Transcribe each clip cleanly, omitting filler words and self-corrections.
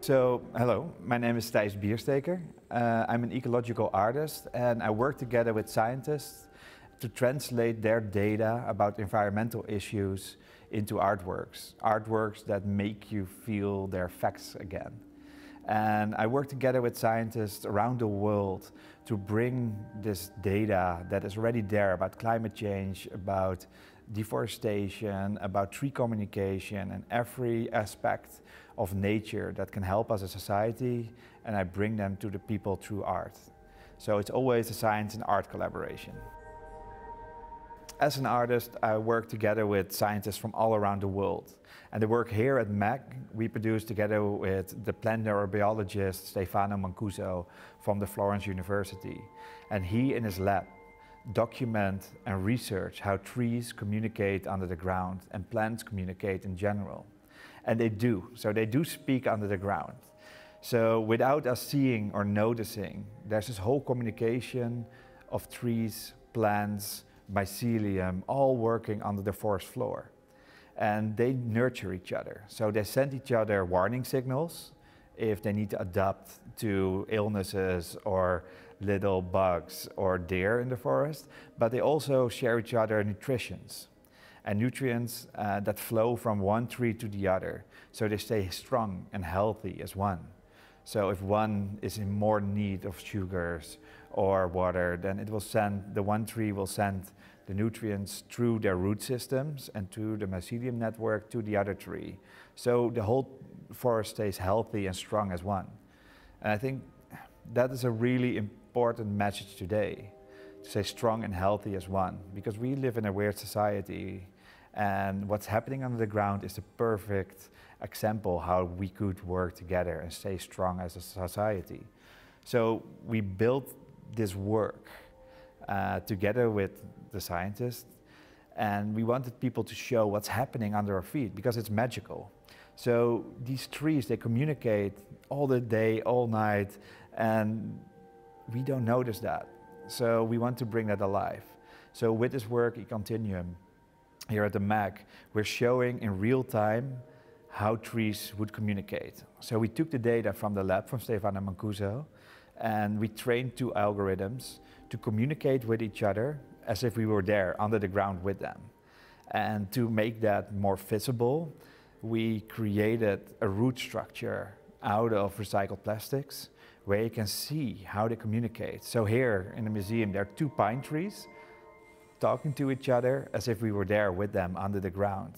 So, hello, my name is Thijs Biersteker. I'm an ecological artist and I work together with scientists to translate their data about environmental issues into artworks. Artworks that make you feel their facts again. And I work together with scientists around the world to bring this data that is already there about climate change, about deforestation, about tree communication, and every aspect of nature that can help us as a society, and I bring them to the people through art. So it's always a science and art collaboration. As an artist, I work together with scientists from all around the world. And the work here at MEC, we produce together with the plant neurobiologist Stefano Mancuso from the Florence University. And he in his lab document and research how trees communicate under the ground and plants communicate in general. And they do, so they do speak under the ground. So without us seeing or noticing, there's this whole communication of trees, plants, mycelium, all working under the forest floor. And they nurture each other. So they send each other warning signals if they need to adapt to illnesses or little bugs or deer in the forest, but they also share each other nutrients. And nutrients that flow from one tree to the other, so they stay strong and healthy as one. So if one is in more need of sugars or water, then it will send, the one tree will send the nutrients through their root systems and through the mycelium network to the other tree. So the whole forest stays healthy and strong as one. And I think that is a really important message today, to stay strong and healthy as one, because we live in a weird society, and what's happening under the ground is the perfect example how we could work together and stay strong as a society. So we built this work together with the scientists, and we wanted people to show what's happening under our feet, because it's magical. So these trees, they communicate all the day, all night, and we don't notice that. So we want to bring that alive. So with this work, Econtinuum, here at the MEC, we're showing in real time how trees would communicate. So we took the data from the lab from Stefano Mancuso, and we trained two algorithms to communicate with each other as if we were there under the ground with them. And to make that more visible, we created a root structure out of recycled plastics where you can see how they communicate. So here in the museum, there are two pine trees talking to each other as if we were there with them under the ground.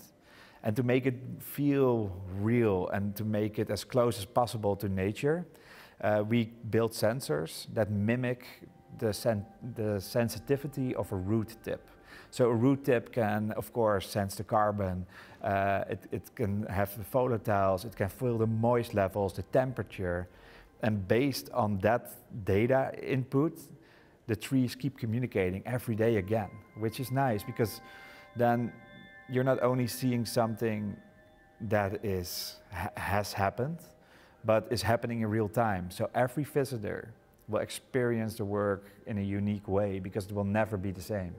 And to make it feel real and to make it as close as possible to nature, we built sensors that mimic the sensitivity of a root tip. So a root tip can, of course, sense the carbon, it can have the volatiles, it can feel the moist levels, the temperature, and based on that data input, the trees keep communicating every day again, which is nice, because then you're not only seeing something that has happened, but is happening in real time. So every visitor will experience the work in a unique way, because it will never be the same.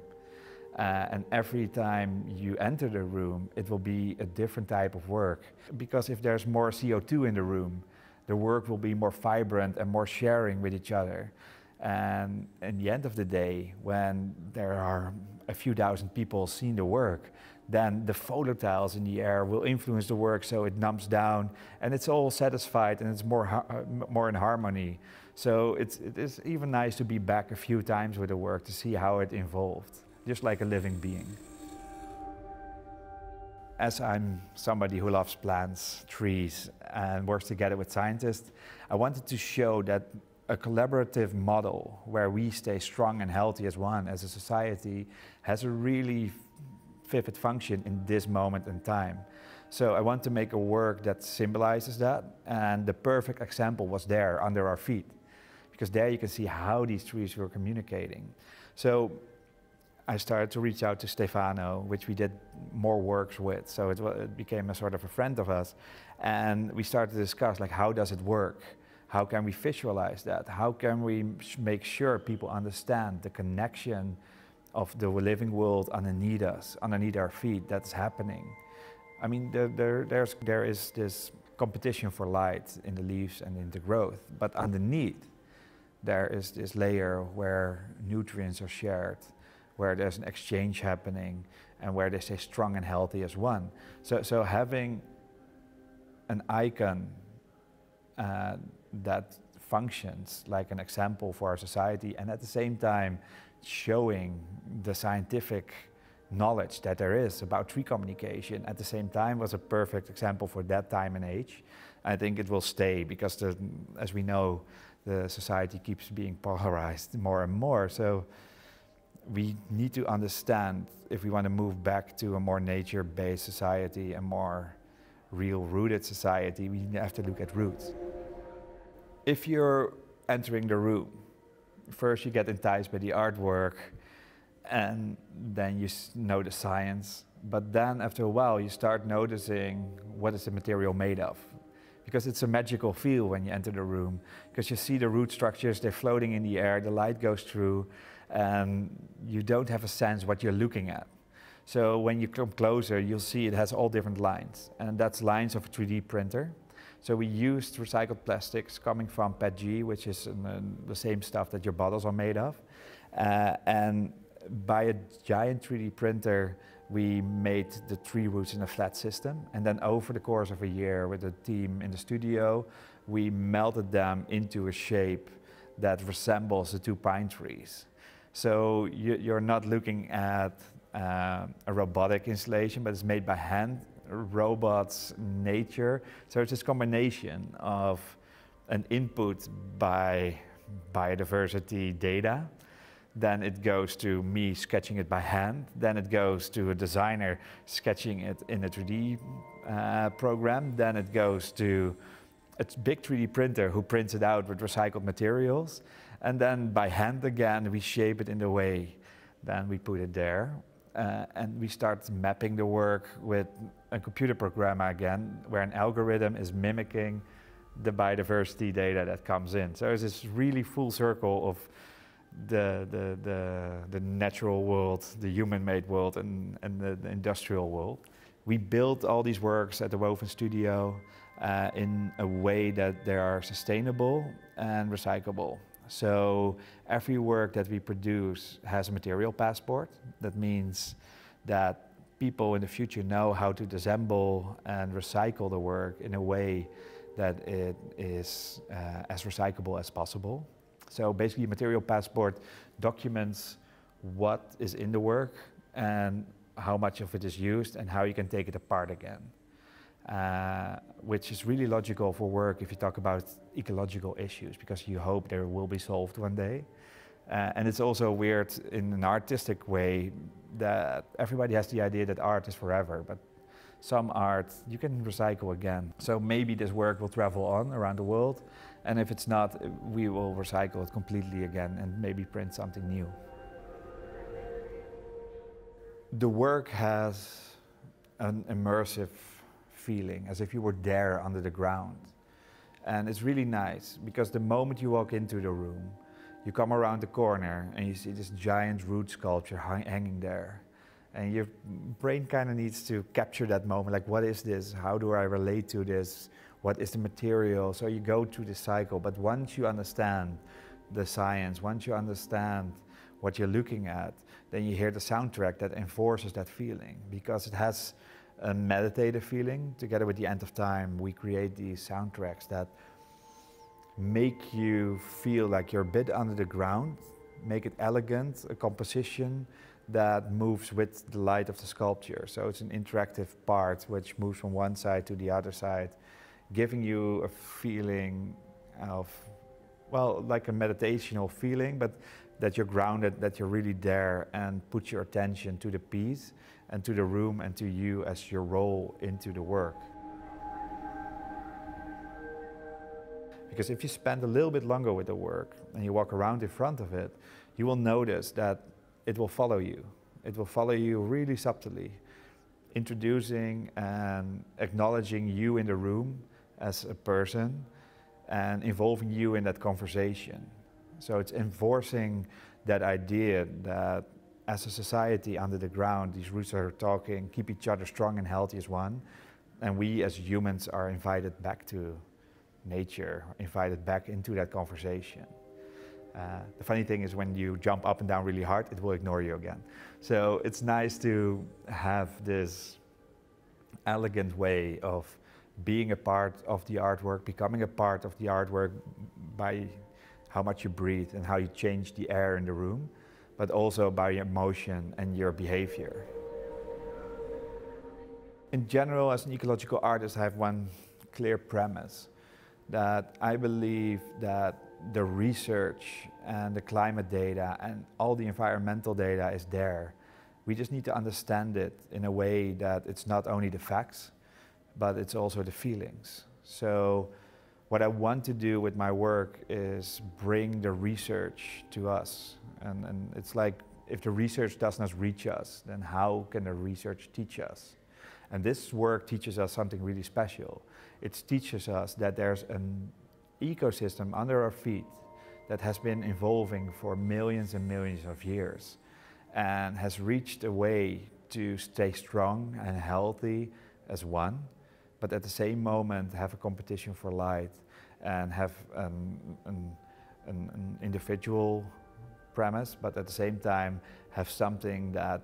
And every time you enter the room, it will be a different type of work. Because if there's more CO2 in the room, the work will be more vibrant and more sharing with each other. And in the end of the day, when there are a few thousand people seeing the work, then the volatiles in the air will influence the work, so it numbs down and it's all satisfied and it's more in harmony. So it is even nice to be back a few times with the work to see how it evolved, just like a living being. As I'm somebody who loves plants, trees, and works together with scientists, I wanted to show that a collaborative model where we stay strong and healthy as one, as a society, has a really vivid function in this moment in time. So I want to make a work that symbolizes that, and the perfect example was there under our feet, because there you can see how these trees were communicating. So I started to reach out to Stefano, which we did more works with, so it became a sort of a friend of us, and we started to discuss, like, how does it work? How can we visualize that? How can we make sure people understand the connection of the living world underneath us, underneath our feet, that's happening? I mean, there is this competition for light in the leaves and in the growth. But underneath, there is this layer where nutrients are shared, where there's an exchange happening, and where they stay strong and healthy as one. So having an icon that functions like an example for our society, and at the same time showing the scientific knowledge that there is about tree communication at the same time, was a perfect example for that time and age. I think it will stay because, as we know, the society keeps being polarized more and more. So we need to understand, if we want to move back to a more nature-based society, a more real-rooted society, we have to look at roots. If you're entering the room, first you get enticed by the artwork, and then you know the science. But then after a while you start noticing what is the material made of. Because it's a magical feel when you enter the room, because you see the root structures, they're floating in the air, the light goes through, and you don't have a sense what you're looking at. So when you come closer, you'll see it has all different lines, and that's lines of a 3D printer. So we used recycled plastics coming from PETG, which is the same stuff that your bottles are made of. And by a giant 3D printer, we made the tree roots in a flat system. And then over the course of a year with the team in the studio, we melted them into a shape that resembles the 2 pine trees. So you're not looking at a robotic installation, but it's made by hand, robots, nature. So it's this combination of an input by biodiversity data. Then it goes to me sketching it by hand. Then it goes to a designer sketching it in a 3D program. Then it goes to a big 3D printer who prints it out with recycled materials. And then by hand again, we shape it in the way. Then we put it there. And we start mapping the work with a computer program again, where an algorithm is mimicking the biodiversity data that comes in. So it's this really full circle of the natural world, the human-made world, and the industrial world. We built all these works at the Woven Studio in a way that they are sustainable and recyclable. So every work that we produce has a material passport. That means that people in the future know how to disassemble and recycle the work in a way that it is as recyclable as possible. So basically, a material passport documents what is in the work and how much of it is used and how you can take it apart again. Which is really logical for work if you talk about ecological issues, because you hope they will be solved one day. And it's also weird in an artistic way that everybody has the idea that art is forever, but some art you can recycle again. So maybe this work will travel on around the world, and if it's not, we will recycle it completely again and maybe print something new. The work has an immersive feeling, as if you were there under the ground. And it's really nice, because the moment you walk into the room, you come around the corner and you see this giant root sculpture hanging there. And your brain kind of needs to capture that moment, like, what is this? How do I relate to this? What is the material? So you go through the cycle, but once you understand the science, once you understand what you're looking at, then you hear the soundtrack that enforces that feeling, because it has a meditative feeling. Together with the End of Time, we create these soundtracks that make you feel like you're a bit under the ground, make it elegant, a composition that moves with the light of the sculpture. So it's an interactive part which moves from one side to the other side, giving you a feeling of, well, like a meditational feeling, but that you're grounded, that you're really there, and put your attention to the piece and to the room and to you as your role into the work. Because if you spend a little bit longer with the work and you walk around in front of it, you will notice that it will follow you. It will follow you really subtly, introducing and acknowledging you in the room as a person and involving you in that conversation. So it's enforcing that idea that as a society under the ground, these roots are talking, keep each other strong and healthy as one, And we as humans are invited back to nature, invited back into that conversation. The funny thing is when you jump up and down really hard, it will ignore you again. So it's nice to have this elegant way of being a part of the artwork, becoming a part of the artwork by how much you breathe and how you change the air in the room, but also by your emotion and your behavior. In general, as an ecological artist, I have one clear premise, that I believe that the research and the climate data and all the environmental data is there. We just need to understand it in a way that it's not only the facts, but it's also the feelings. So what I want to do with my work is bring the research to us. And it's like, if the research does not reach us, then how can the research teach us? And this work teaches us something really special. It teaches us that there's an ecosystem under our feet that has been evolving for millions and millions of years and has reached a way to stay strong and healthy as one, but at the same moment have a competition for light and have an individual premise, but at the same time have something that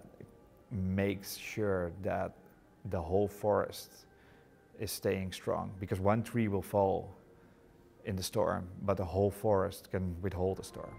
makes sure that the whole forest is staying strong, because one tree will fall in the storm, but the whole forest can withhold the storm.